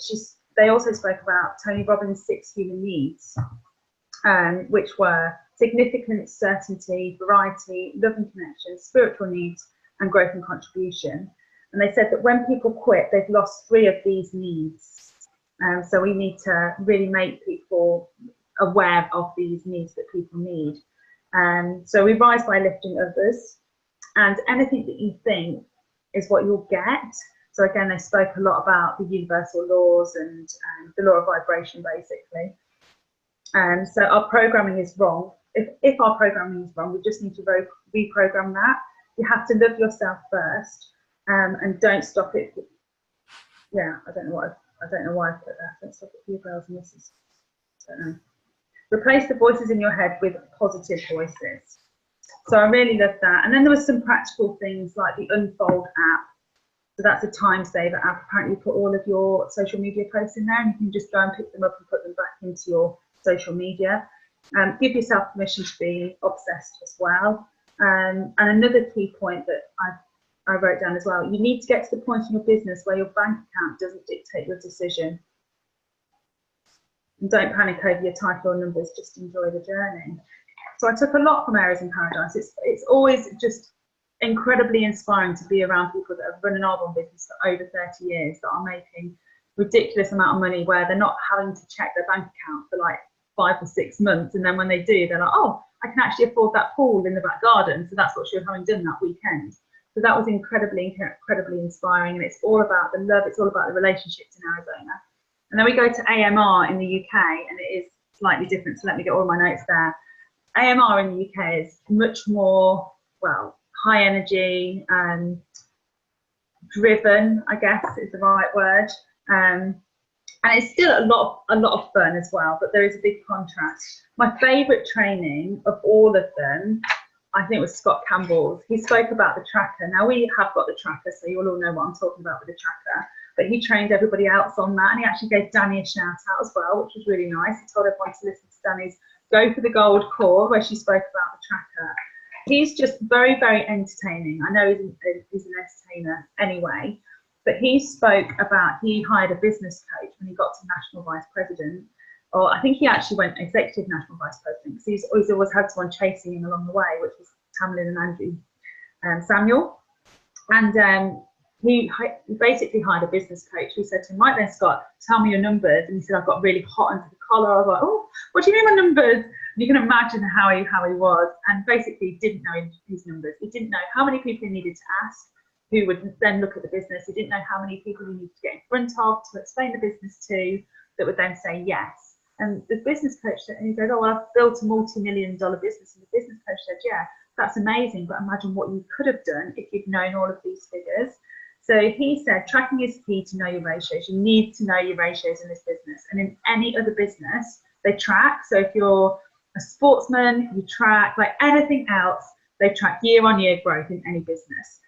they also spoke about Tony Robbins' 6 human needs. which were significance, certainty, variety, love and connection, spiritual needs, and growth and contribution. And they said that when people quit, they've lost 3 of these needs. So we need to really make people aware of these needs that people need. So we rise by lifting others, and anything that you think is what you'll get. So again, they spoke a lot about the universal laws and the law of vibration, basically. So our programming is wrong. If our programming is wrong, we just need to reprogram that. You have to love yourself first, and don't stop it. Yeah, I don't know why I put that. Don't stop it for your bells and whistles. I don't know. Replace the voices in your head with positive voices. So I really love that. And then there were some practical things like the Unfold app. So that's a time saver app. Apparently you put all of your social media posts in there, and you can just go and pick them up and put them back into your social media. Give yourself permission to be obsessed as well. And another key point that I wrote down as well, you need to get to the point in your business where your bank account doesn't dictate your decision. And don't panic over your title or numbers, just enjoy the journey. So I took a lot from Aries in Paradise. It's always just incredibly inspiring to be around people that have run an Arbonne business for over 30 years, that are making ridiculous amount of money, where they're not having to check their bank account for like 5 or 6 months, and then when they do, they're like, oh, I can actually afford that pool in the back garden. So that's what she was having done that weekend. So that was incredibly inspiring, and it's all about the love, it's all about the relationships in Arizona. And then we go to AMR in the UK, and it is slightly different, so let me get all my notes there. AMR in the UK is much more, well, high energy, driven, I guess is the right word. And it's still a lot of fun as well, but there is a big contrast. My favourite training of all of them, I think, was Scott Campbell's. He spoke about the tracker. Now we have got the tracker, so you'll all know what I'm talking about with the tracker. But he trained everybody else on that, and he actually gave Danny a shout out as well, which was really nice. He told everyone to listen to Danny's Go for the Gold Core, where she spoke about the tracker. He's just very, very entertaining. I know he's an entertainer anyway, but he spoke about, he hired a business coach when he got to national vice president, or I think he actually went executive national vice president, because he's always had someone chasing him along the way, which was Tamlin and Andrew Samuel. And he basically hired a business coach who said to him, right then, Scott, tell me your numbers. And he said, I've got really hot under the collar. I was like, oh, what do you mean my numbers? And you can imagine how he was. And basically didn't know his numbers. He didn't know how many people he needed to ask, who would then look at the business. He didn't know how many people he needed to get in front of to explain the business to, that would then say yes. And the business coach said, and he goes, oh, well, I've built a multi-million-dollar business. And the business coach said, yeah, that's amazing, but imagine what you could have done if you'd known all of these figures. So he said, tracking is key to know your ratios. You need to know your ratios in this business. And in any other business, they track. So if you're a sportsman, you track. Like anything else, they track year-on-year growth in any business.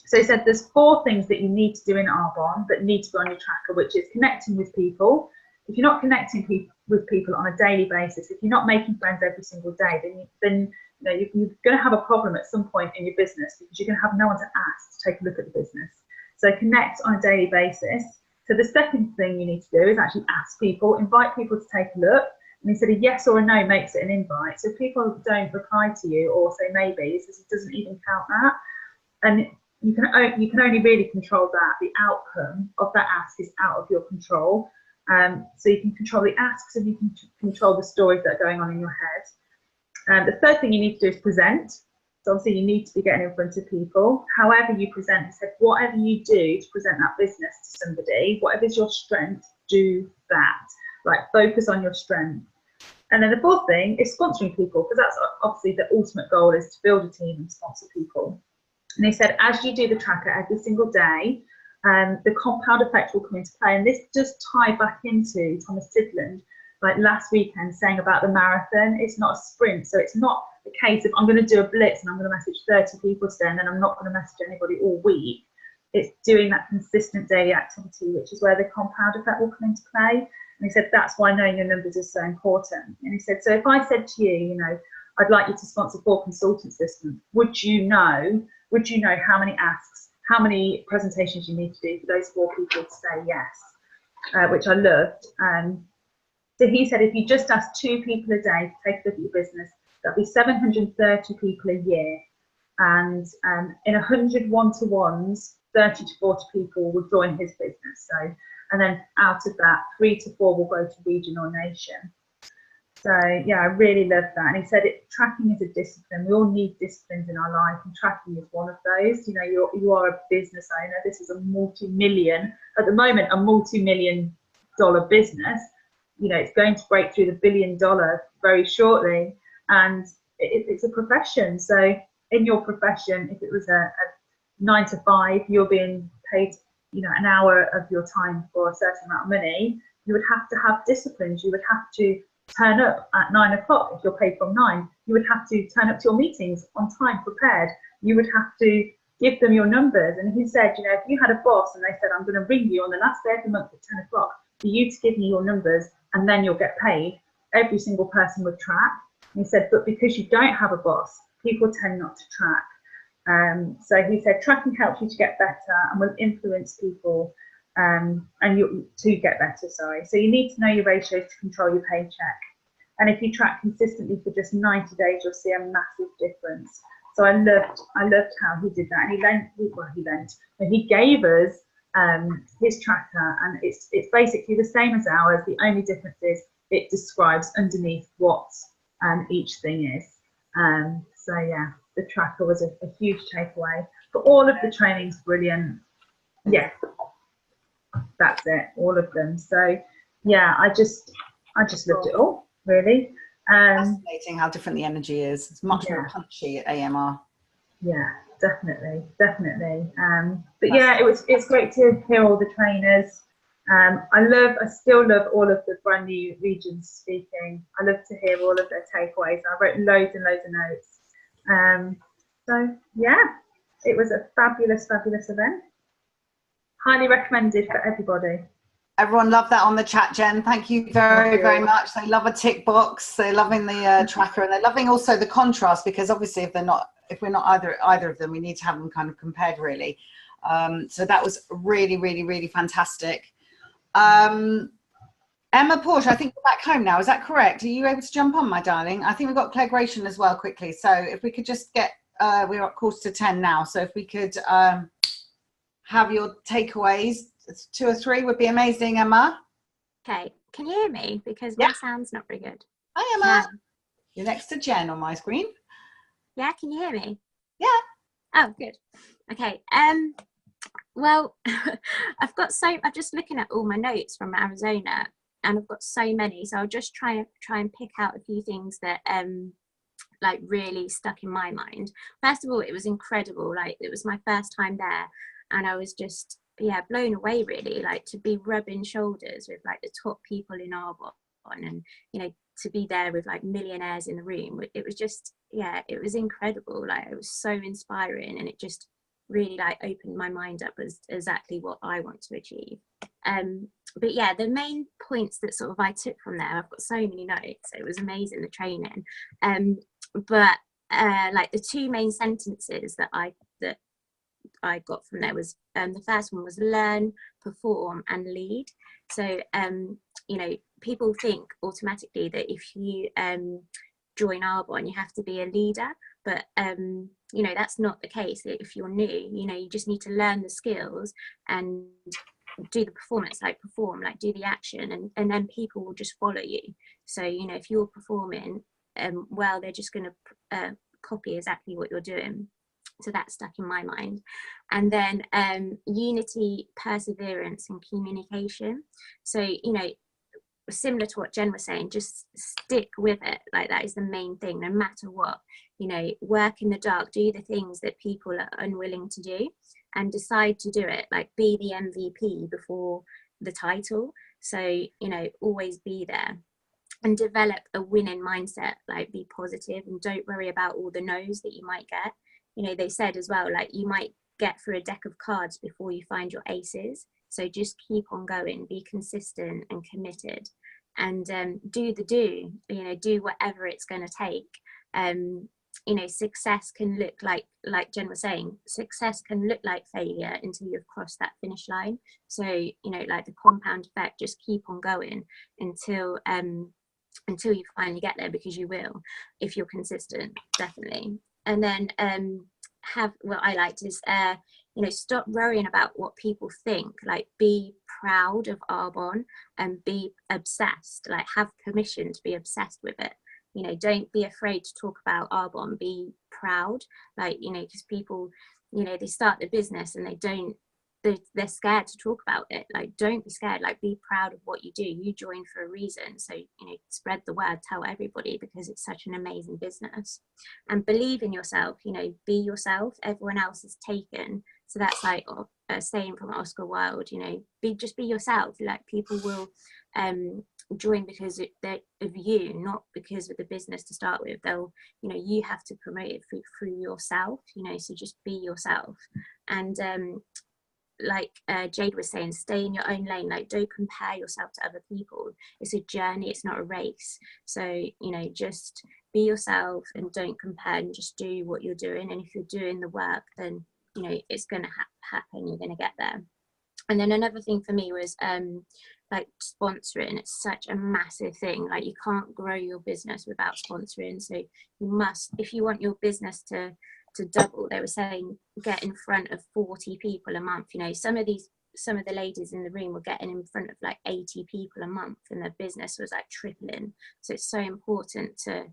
So he said there's 4 things that you need to do in Arbonne that need to be on your tracker, which is connecting with people. If you're not connecting with people on a daily basis, if you're not making friends every single day, then you know, you're going to have a problem at some point in your business, because you're going to have no one to ask to take a look at the business. So connect on a daily basis. So the second thing you need to do is actually ask people, invite people to take a look. And he said a yes or a no makes it an invite. So if people don't reply to you or say maybe, it doesn't even count that. And you can only really control that. The outcome of that ask is out of your control. So you can control the asks, and you can control the stories that are going on in your head. The third thing you need to do is present. So obviously you need to be getting in front of people. However you present, he said, whatever you do to present that business to somebody, whatever's your strength, do that. Like, focus on your strength. And then the fourth thing is sponsoring people, because that's obviously the ultimate goal, is to build a team and sponsor people. And he said, as you do the tracker every single day, the compound effect will come into play. And this does tie back into Thomas Sidland, like last weekend, saying about the marathon. It's not a sprint, so it's not the case of I'm going to do a blitz and I'm going to message 30 people today and then I'm not going to message anybody all week. It's doing that consistent daily activity, which is where the compound effect will come into play. And he said that's why knowing your numbers is so important. And he said, so if I said to you, you know, I'd like you to sponsor 4 consultants this month, would you know how many asks, how many presentations you need to do for those 4 people to say yes, which I loved. So he said if you just ask 2 people a day to take a look at your business, that'll be 730 people a year. And in 100 one-to-ones, 30 to 40 people will join his business. So, and then out of that, 3 to 4 will go to region or nation. So yeah, I really love that. And he said tracking is a discipline. We all need disciplines in our life, and tracking is one of those. You know, you are a business owner. This is a at the moment, a multi-million dollar business. You know, it's going to break through the $1 billion very shortly, and it's a profession. So in your profession, if it was a 9 to 5, you're being paid, you know, an hour of your time for a certain amount of money. You would have to have disciplines. You would have to turn up at 9 o'clock if you're paid from 9. You would have to turn up to your meetings on time, prepared. You would have to give them your numbers. And he said, you know, if you had a boss and they said, I'm going to ring you on the last day of the month at 10 o'clock for you to give me your numbers and then you'll get paid, every single person would track. And he said, but because you don't have a boss, people tend not to track. So he said tracking helps you to get better and will influence people and you to get better, sorry. So you need to know your ratios to control your paycheck. And if you track consistently for just 90 days, you'll see a massive difference. So I loved how he did that. And he gave us his tracker, and it's basically the same as ours. The only difference is it describes underneath what each thing is. So yeah, the tracker was a huge takeaway. But all of the training's brilliant. Yeah, that's it, all of them. So yeah, I just loved it all, really. Fascinating how different the energy is. It's much more punchy at AMR. Yeah, definitely. But yeah, it's great to hear all the trainers. I still love all of the brand new regions speaking. I love to hear all of their takeaways. I wrote loads and loads of notes. So yeah, it was a fabulous event. Highly recommended for everybody. Everyone loved that on the chat, Jen. Thank you very much. They love a tick box. They're loving the tracker, and they're loving also the contrast, because obviously if we're not either of them, we need to have them kind of compared, really. So that was really fantastic. Emma Porsche, I think you're back home now. Is that correct? Are you able to jump on, my darling? I think we've got Claire Gratian as well quickly. So if we could just get, we're at 9:45 now. So if we could have your takeaways, 2 or 3 would be amazing, Emma. Okay, can you hear me? Because my sound's not very good. Hi, Emma. You're next to Jen on my screen. Yeah, can you hear me? Yeah. Oh, good. Okay. Well, I'm just looking at all my notes from Arizona, and I've got so many. So I'll just try and pick out a few things that like really stuck in my mind. First of all, it was incredible. Like, it was my first time there, and I was just blown away, really, like, to be rubbing shoulders with like the top people in Arbonne, and you know, to be there with like millionaires in the room. It was just, it was incredible. Like, it was so inspiring, and it just really like opened my mind up as exactly what I want to achieve. But yeah, the main points that sort of I took from there, I've got so many notes. It was amazing, the training. But like the 2 main sentences that I got from there was, the first one was learn, perform, and lead. So you know, people think automatically that if you join Arbonne, you have to be a leader, but you know, that's not the case. If you're new, you know, you just need to learn the skills and do the performance, like perform, like do the action, and then people will just follow you. So you know, if you're performing well, they're just going to copy exactly what you're doing. So that stuck in my mind. And then unity, perseverance, and communication. So you know, similar to what Jen was saying, just stick with it. Like, that is the main thing, no matter what. You know, work in the dark, do the things that people are unwilling to do, and decide to do it. Like, be the MVP before the title. So you know, always be there, and develop a winning mindset. Like, be positive and don't worry about all the no's that you might get. You know, they said as well, like, you might get through a deck of cards before you find your aces. So just keep on going, be consistent and committed, and do, you know, do whatever it's going to take. you know, success can look like Jen was saying, success can look like failure until you've crossed that finish line. So, you know, like the compound effect, just keep on going until you finally get there, because you will if you're consistent, definitely. And then have what I liked is you know, stop worrying about what people think. Like, be proud of Arbonne and be obsessed, like have permission to be obsessed with it. You know, don't be afraid to talk about Arbonne, be proud. Like, you know, because people, you know, they start the business and they're scared to talk about it. Like, don't be scared, like be proud of what you do. You joined for a reason, so, you know, spread the word, tell everybody, because it's such an amazing business. And believe in yourself, you know, be yourself. Everyone else is taken. So that's like a saying from Oscar Wilde, you know, just be yourself. Like, people will join because of you, not because of the business to start with. They'll, you know, you have to promote it through yourself, you know, so just be yourself. And like Jade was saying, stay in your own lane. Like, don't compare yourself to other people. It's a journey, it's not a race. So, you know, just be yourself and don't compare, and just do what you're doing. And if you're doing the work, then, you know, it's going to happen. You're going to get there. And then another thing for me was like sponsoring. It's such a massive thing. Like, you can't grow your business without sponsoring. So you must, if you want your business to double, they were saying get in front of 40 people a month. You know, some of the ladies in the room were getting in front of like 80 people a month, and their business was like tripling. So it's so important to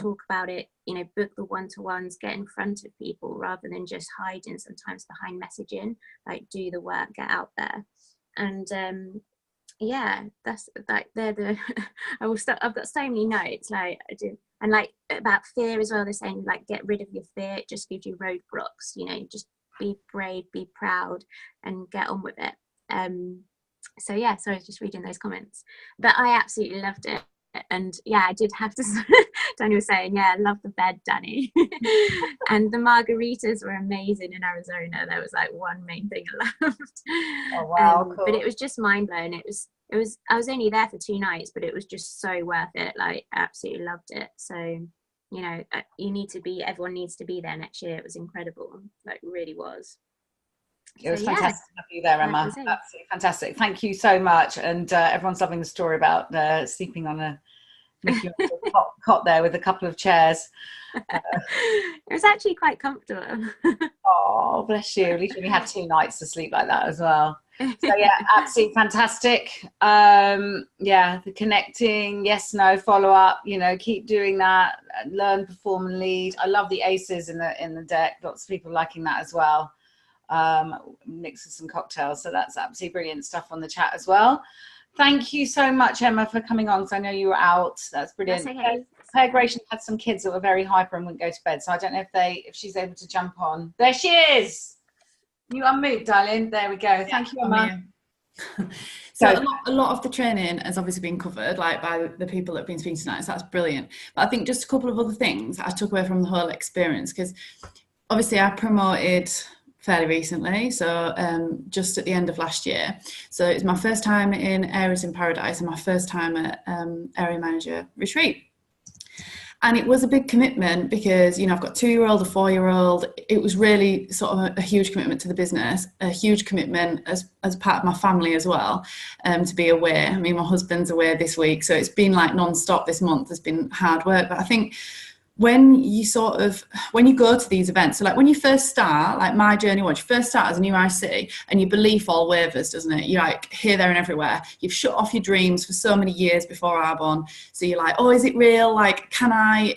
talk about it, you know, book the one-to-ones, get in front of people rather than just hiding sometimes behind messaging. Like, do the work, get out there. And yeah, that's like, they're the I've got so many notes, like I do. And like about fear as well, they're saying like get rid of your fear. It just gives you roadblocks, you know, just be brave, be proud, and get on with it. So yeah, sorry, I was just reading those comments, but I absolutely loved it. And yeah, I did have to Danny was saying, yeah, I love the bed, Danny. And the margaritas were amazing in Arizona. There was like one main thing I loved. Oh wow, cool. But it was just mind blowing. It was I was only there for 2 nights, but it was just so worth it. Like, absolutely loved it. So, you know, everyone needs to be there next year. It was incredible, like really was. It was fantastic to have you there, Emma. Absolutely fantastic. Thank you so much. And everyone's loving the story about sleeping on a cot there with a couple of chairs. It was actually quite comfortable. Oh, bless you. At least you had 2 nights to sleep like that as well. So yeah, absolutely fantastic. Yeah, the connecting, yes, no, follow up, you know, keep doing that, learn, perform, and lead. I love the aces in the deck. Lots of people liking that as well. Mix with some cocktails, so that's absolutely brilliant stuff on the chat as well. Thank you so much, Emma, for coming on, because I know you were out. That's brilliant. That's okay. Peg Ration had some kids that were very hyper and wouldn't go to bed, so I don't know if she's able to jump on. There she is. You unmute, darling. There we go. Yeah, thank you, Emma. So a lot of the training has obviously been covered, like by the people that have been speaking tonight, so that's brilliant. But I think just a couple of other things I took away from the whole experience, because obviously I promoted fairly recently, so just at the end of last year. So it's my first time in Aries in Paradise and my first time at Area Manager Retreat. And it was a big commitment because, you know, I've got a 2-year-old, a 4-year-old. It was really sort of a huge commitment to the business, a huge commitment as part of my family as well, to be away. I mean, my husband's away this week, so it's been like non-stop this month. It's been hard work, but I think when you go to these events, so like when you first start, like my journey was, you first start as a new IC and your belief all wavers, doesn't it? You're like here, there and everywhere. You've shut off your dreams for so many years before Arbonne. So you're like, oh, is it real? Like, can I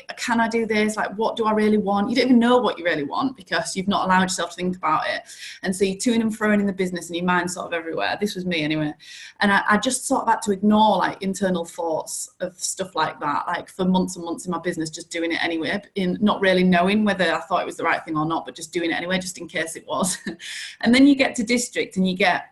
do this? Like, what do I really want? You don't even know what you really want because you've not allowed yourself to think about it. And so you're toing and froing in the business and your mind's sort of everywhere. This was me anyway. And I just sort of had to ignore like internal thoughts of stuff like that, like for months and months in my business, just doing it anyway, in not really knowing whether I thought it was the right thing or not, but just doing it anyway, just in case it was. And then you get to district and you get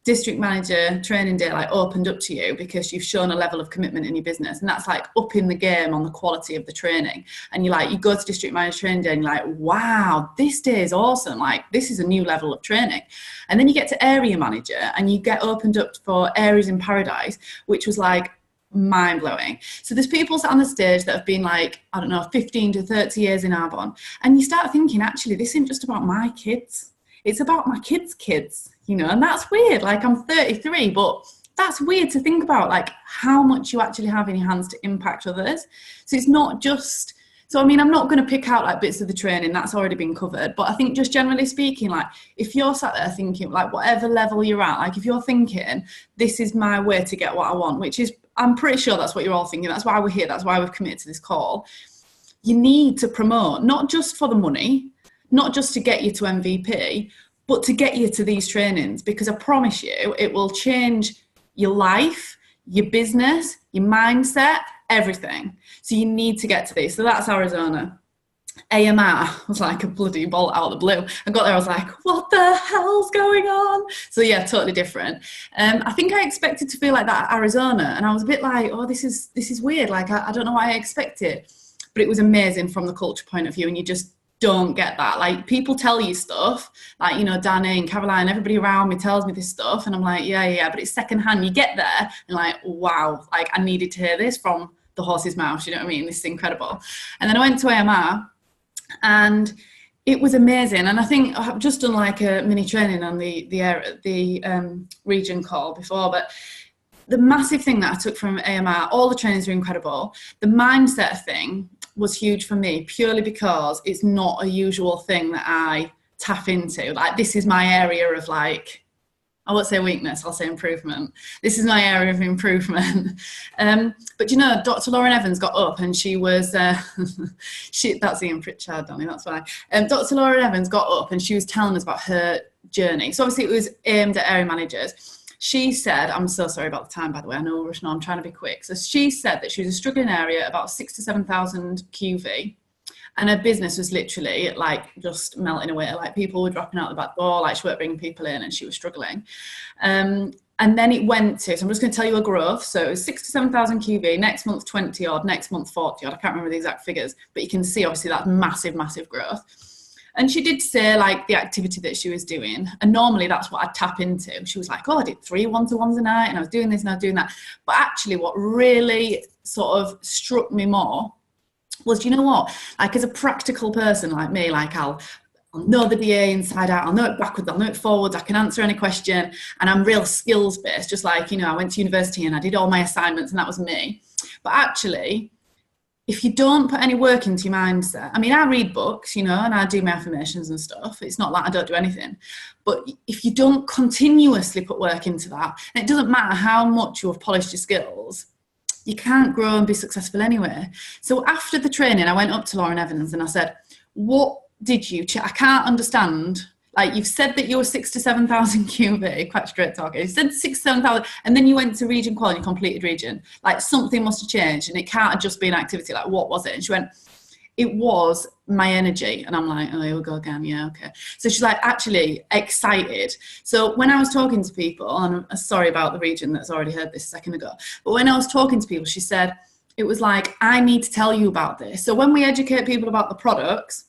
district manager training day like opened up to you because you've shown a level of commitment in your business, and that's like upping the game on the quality of the training. And you're like, you go to district manager training day and you're like, wow, this day is awesome, like this is a new level of training. And then you get to area manager and you get opened up for Aries in Paradise, which was like, mind-blowing. So there's people sat on the stage that have been like, I don't know, 15 to 30 years in Arbonne, and you start thinking, actually, this isn't just about my kids, it's about my kids' kids, you know. And that's weird. Like, I'm 33, but that's weird to think about, like how much you actually have in your hands to impact others. So it's not just, so I mean, I'm not going to pick out like bits of the training, that's already been covered, but I think just generally speaking, like if you're sat there thinking, like whatever level you're at, like if you're thinking this is my way to get what I want, which is, I'm pretty sure that's what you're all thinking, that's why we're here, that's why we've committed to this call, you need to promote, not just for the money, not just to get you to MVP, but to get you to these trainings, because I promise you it will change your life, your business, your mindset, everything. So you need to get to these. So that's Arizona. AMR was like a bloody bolt out of the blue. I got there, I was like, what the hell's going on? So yeah, totally different. I think I expected to feel like that at Arizona, and I was a bit like, oh, this is weird. Like, I don't know what I expected, but it was amazing from the culture point of view, and you just don't get that. Like, people tell you stuff, like, you know, Danny and Caroline, everybody around me tells me this stuff, and I'm like, yeah, but it's secondhand. You get there and like, wow, like I needed to hear this from the horse's mouth, you know what I mean? This is incredible. And then I went to AMR, and it was amazing. And I think I've just done like a mini training on the region call before, but the massive thing that I took from AMR, all the trainings were incredible. The mindset thing was huge for me, purely because it's not a usual thing that I tap into. Like, this is my area of, like, I won't say weakness, I'll say improvement. This is my area of improvement. But you know, Dr. Lauren Evans got up and she was, that's Ian Pritchard, Danny, that's why. Dr. Lauren Evans got up and she was telling us about her journey. So obviously it was aimed at area managers. She said, I'm so sorry about the time, by the way, I know we're rushing on, I'm trying to be quick. So she said that she was a struggling area, about 6,000 to 7,000 QV, and her business was literally like just melting away. Like, people were dropping out the back door, like she weren't bringing people in, and she was struggling. And then it went to, so I'm just going to tell you a growth. So it was 6,000 to 7,000 QV, next month 20 odd, next month 40 odd. I can't remember the exact figures, but you can see obviously that's massive, massive growth. And she did say like the activity that she was doing, and normally that's what I'd tap into. She was like, oh, I did 3 one-to-ones a night, and I was doing this and I was doing that. But actually what really sort of struck me more was, you know what, like as a practical person like me, like I'll know the DA inside out, I'll know it backwards, I'll know it forwards, I can answer any question, and I'm real skills based, just like, you know, I went to university and I did all my assignments and that was me. But actually, if you don't put any work into your mindset, I mean, I read books, you know, and I do my affirmations and stuff. It's not like I don't do anything. But if you don't continuously put work into that, and it doesn't matter how much you have polished your skills, you can't grow and be successful anyway. So after the training, I went up to Lauren Evans and I said, what did you, I can't understand. Like, you've said that you were 6,000 to 7,000 QV, quite straight talking. You said 6,000 to 7,000, and then you went to region qual and you completed region. Like, something must have changed, and it can't have just been activity. Like, what was it? And she went, it was my energy. And I'm like, oh, here we go again. Yeah, okay. So she's like, actually excited. So when I was talking to people, and I'm sorry about the region that's already heard this a second ago, but when I was talking to people, she said, it was like, I need to tell you about this. So when we educate people about the products,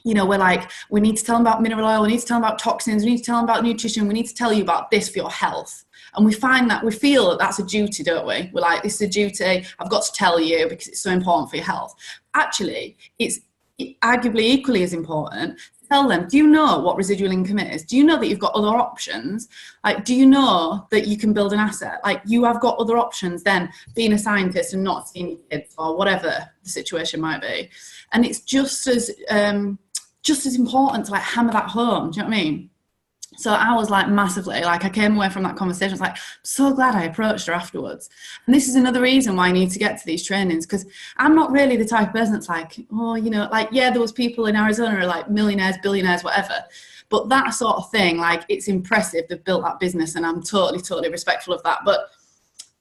you know, we're like, we need to tell them about mineral oil, we need to tell them about toxins, we need to tell them about nutrition, we need to tell you about this for your health. And we find that, we feel that that's a duty, don't we? We're like, this is a duty, I've got to tell you because it's so important for your health. Actually, it's arguably equally as important. Tell them, do you know what residual income is? Do you know that you've got other options? Like, do you know that you can build an asset? Like, you have got other options than being a scientist and not seeing your kids, or whatever the situation might be. And it's just as important to like hammer that home. Do you know what I mean? So I was like massively, like I came away from that conversation, I was like, I'm so glad I approached her afterwards. And this is another reason why I need to get to these trainings, because I'm not really the type of person that's like, oh, you know, like, yeah, there was people in Arizona who are like millionaires, billionaires, whatever. But that sort of thing, like, it's impressive. They've built that business and I'm totally, totally respectful of that. But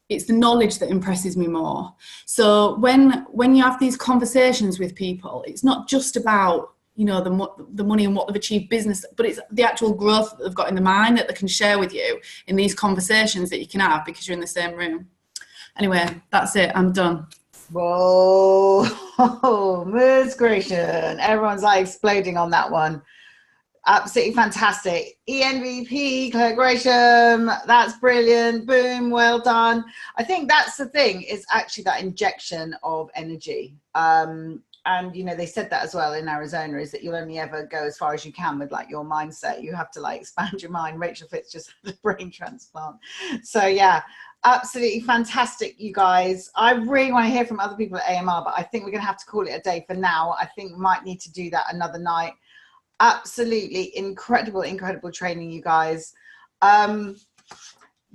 it's the knowledge that impresses me more. So when you have these conversations with people, it's not just about, you know, the money and what they've achieved business, but it's the actual growth that they've got in the mind that they can share with you in these conversations that you can have because you're in the same room. Anyway, that's it. I'm done. Whoa, Ms. Gratian. Everyone's like exploding on that one. Absolutely fantastic. ENVP, Claire Gresham, that's brilliant. Boom, well done. I think that's the thing, is actually that injection of energy. And, you know, they said that as well in Arizona, is that you'll only ever go as far as you can with like your mindset. You have to like expand your mind. Rachel Fitz just had a brain transplant. So yeah, absolutely fantastic, you guys. I really want to hear from other people at AMR, but I think we're going to have to call it a day for now. I think we might need to do that another night. Absolutely incredible training, you guys.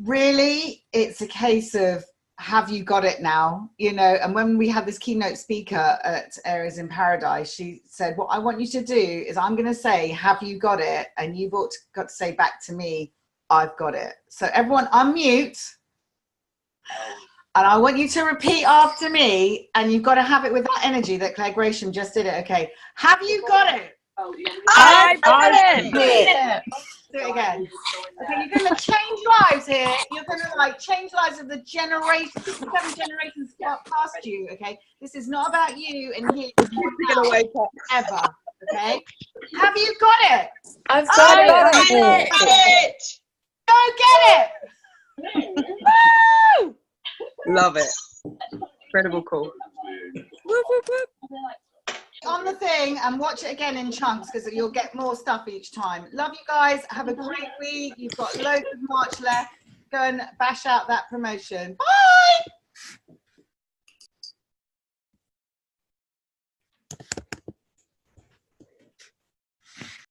Really, it's a case of, have you got it now? You know, and when we had this keynote speaker at Areas in Paradise, she said, what I want you to do is, I'm going to say, have you got it? And you've got to say back to me, I've got it. So everyone unmute. And I want you to repeat after me, and you've got to have it with that energy that Claire Gresham just did it. Okay. Have you got it? I've got it. Do it again. Okay, you're going to change lives here. You're going to like change lives of the generation, 7 generations past you. Okay, this is not about you and here. You're going to wake up ever. Okay, have you got it? I've got it. Go get it. Woo! Love it. Incredible call. Whoop, whoop, whoop. On the thing and watch it again in chunks, because you'll get more stuff each time. Love you guys. Have a great week. You've got loads of March left. Go and bash out that promotion. Bye.